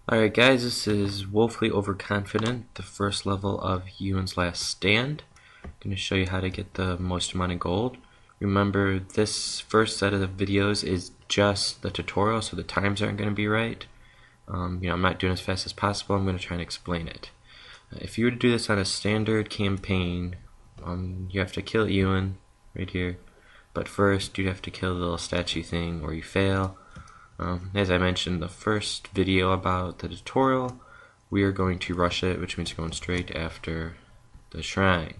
Alright guys, this is Woefully Overconfident, the first level of Ewan's Last Stand. I'm going to show you how to get the most amount of gold. Remember, this first set of videos is just the tutorial, so the times aren't going to be right. I'm not doing as fast as possible. I'm going to try and explain it. If you were to do this on a standard campaign, you have to kill Ewan right here. But first, you have to kill the little statue thing, or you fail. As I mentioned in the first video about the tutorial, we are going to rush it, which means going straight after the shrine.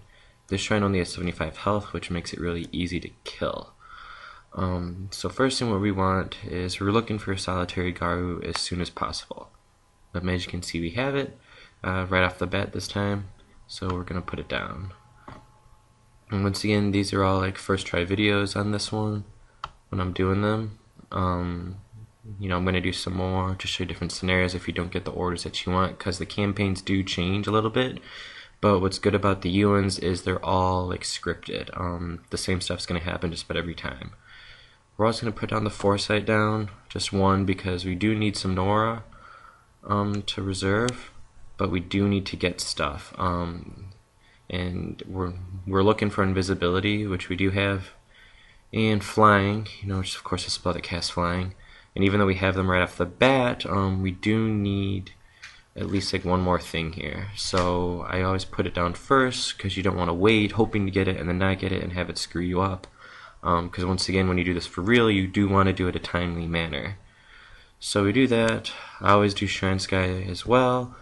This shrine only has 75 health, which makes it really easy to kill. So first thing what we want is we're looking for a solitary Garu as soon as possible. But as you can see, we have it right off the bat this time, so we're going to put it down. And once again, these are all like first try videos on this one when I'm doing them. I'm going to do some more to show you different scenarios if you don't get the orders that you want, because the campaigns do change a little bit. But what's good about the Ewans is they're all like scripted. The same stuff's going to happen just about every time. We're also going to put down the foresight down, just one, because we do need some Nora to reserve, but we do need to get stuff. And we're looking for invisibility, which we do have, and flying, which of course is a spell that casts flying. And even though we have them right off the bat, we do need at least like one more thing here. So I always put it down first, because you don't want to wait hoping to get it and then not get it and have it screw you up. Because once again, when you do this for real, you do want to do it a timely manner. So we do that. I always do Shrine Sky as well,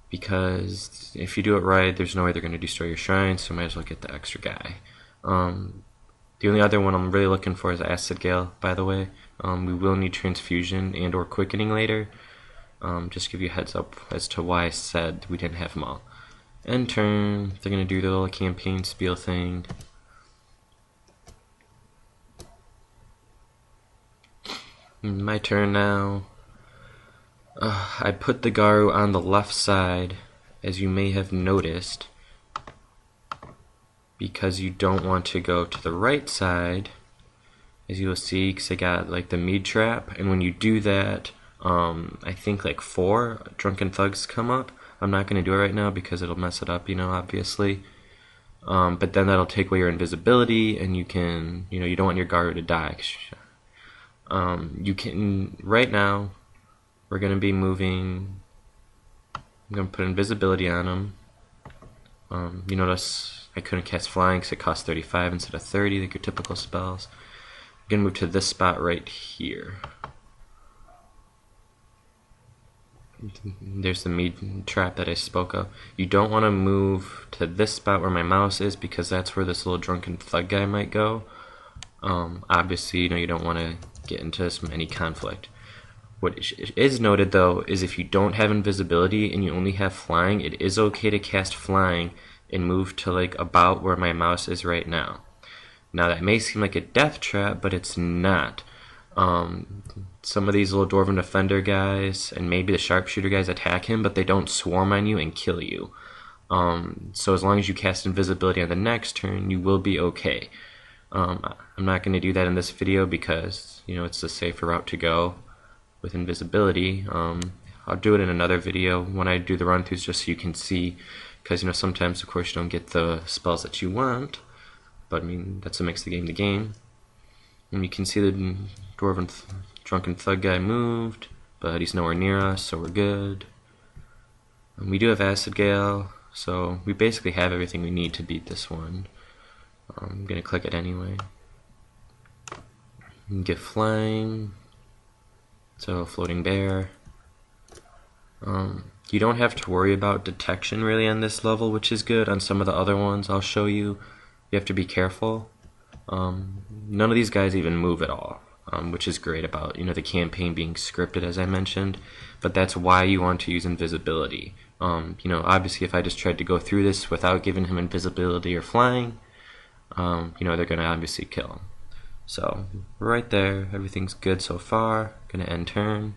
because if you do it right, there's no way they're going to destroy your shrine, so might as well get the extra guy. The only other one I'm really looking for is Acid Gale, by the way. We will need Transfusion and or Quickening later. Just give you a heads up as to why I said we didn't have them all. End turn, they're going to do the little campaign spiel thing. My turn now. I put the Garu on the left side, as you may have noticed, because you don't want to go to the right side, as you will see, because I got like the mead trap, and when you do that, I think like 4 drunken thugs come up. I'm not going to do it right now because it'll mess it up, obviously. But then that'll take away your invisibility, and you can, you don't want your Garu to die. You can, right now, we're going to be moving, I'm going to put invisibility on them. You notice I couldn't cast flying because it cost 35 instead of 30, like your typical spells. I'm going to move to this spot right here. There's the mead trap that I spoke of. You don't want to move to this spot where my mouse is, because that's where this little drunken thug guy might go. Obviously, you don't want to get into any conflict. What is noted, though, is if you don't have invisibility and you only have flying, it is okay to cast flying and move to like about where my mouse is right now. Now that may seem like a death trap, but it's not. Some of these little Dwarven Defender guys and maybe the Sharpshooter guys attack him, but they don't swarm on you and kill you. So as long as you cast invisibility on the next turn, you will be okay. I'm not going to do that in this video because, it's the safer route to go with invisibility. I'll do it in another video when I do the run-throughs, just so you can see, because, sometimes, of course, you don't get the spells that you want, but, that's what makes the game. And you can see the Dwarven Drunken Thug guy moved, but he's nowhere near us, so we're good. And we do have Acid Gale, so we basically have everything we need to beat this one. I'm going to click it anyway. Get flying. So, Floating Bear. You don't have to worry about detection really on this level, which is good. On some of the other ones I'll show you, you have to be careful. None of these guys even move at all, which is great about, the campaign being scripted, as I mentioned. But that's why you want to use invisibility. Obviously if I just tried to go through this without giving him invisibility or flying, they're going to obviously kill him. So, right there, everything's good so far. Gonna end turn.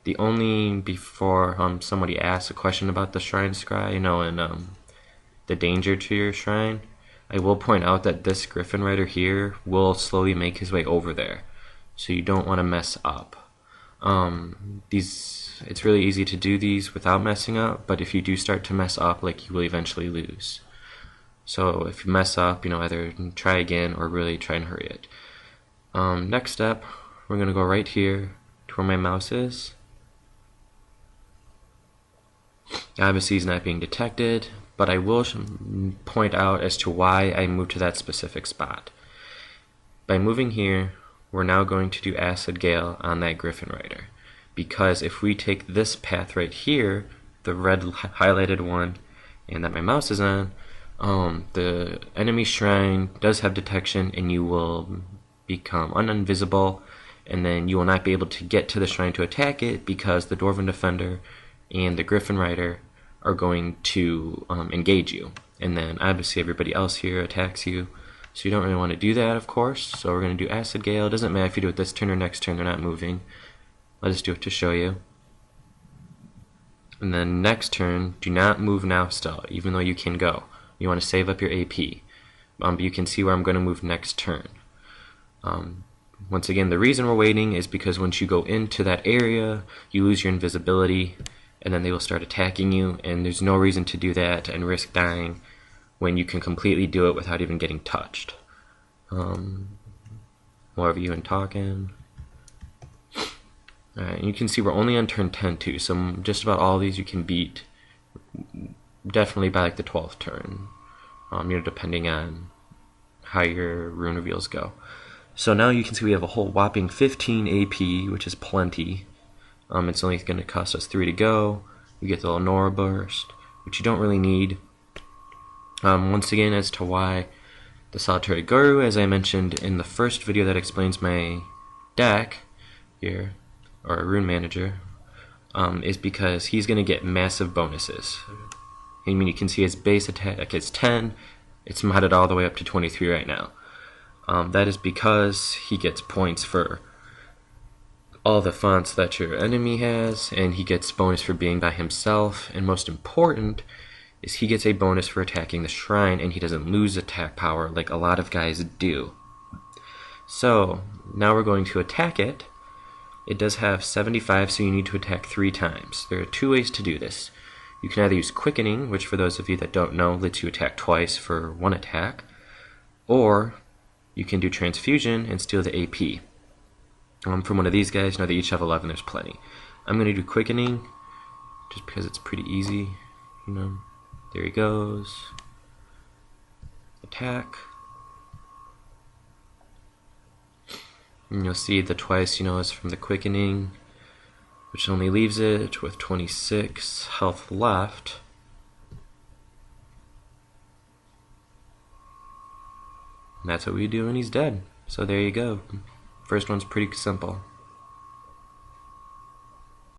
The only, before somebody asks a question about the Shrine Scry, and the danger to your shrine, I will point out that this Griffin Rider here will slowly make his way over there. So you don't want to mess up. It's really easy to do these without messing up, but if you do start to mess up, like, you will eventually lose. So if you mess up, either try again or really try and hurry it. Next step, we're going to go right here to where my mouse is. Obviously it's not being detected, but I will point out as to why I moved to that specific spot. By moving here, we're now going to do Acid Gale on that Griffin Rider, because if we take this path right here, the red highlighted one, and that my mouse is on, the enemy shrine does have detection, and you will become uninvisible, and then you will not be able to get to the shrine to attack it, because the Dwarven Defender and the Griffin Rider are going to engage you, and then obviously everybody else here attacks you. So you don't really want to do that, of course. So we're going to do Acid Gale. It doesn't matter if you do it this turn or next turn, they're not moving. I'll just do it to show you. And then next turn, do not move now still, even though you can go. You want to save up your AP. But you can see where I'm going to move next turn. Once again, the reason we're waiting is because once you go into that area, you lose your invisibility, and then they will start attacking you, and there's no reason to do that and risk dying when you can completely do it without even getting touched. More of you and talking. Alright, and you can see we're only on turn 10 too, so just about all these you can beat definitely by like the 12th turn, depending on how your rune reveals go. So now you can see we have a whole whopping 15 AP, which is plenty. It's only going to cost us 3 to go. We get the little Nora burst, which you don't really need. Once again, as to why the Solitary Guru, as I mentioned in the first video that explains my deck here, or Rune Manager, is because he's going to get massive bonuses. I mean, you can see his base attack is 10, it's modded all the way up to 23 right now. That is because he gets points for all the fonts that your enemy has, and he gets bonus for being by himself, and most important is he gets a bonus for attacking the shrine, and he doesn't lose attack power like a lot of guys do. So now we're going to attack it. It does have 75, so you need to attack 3 times. There are 2 ways to do this. You can either use Quickening, which for those of you that don't know lets you attack twice for 1 attack, or you can do Transfusion and steal the AP. From one of these guys, they each have 11, there's plenty. I'm going to do Quickening, just because it's pretty easy, There he goes. Attack. And you'll see the twice, is from the Quickening, which only leaves it with 26 health left. And that's what we do when he's dead. So there you go. First one's pretty simple.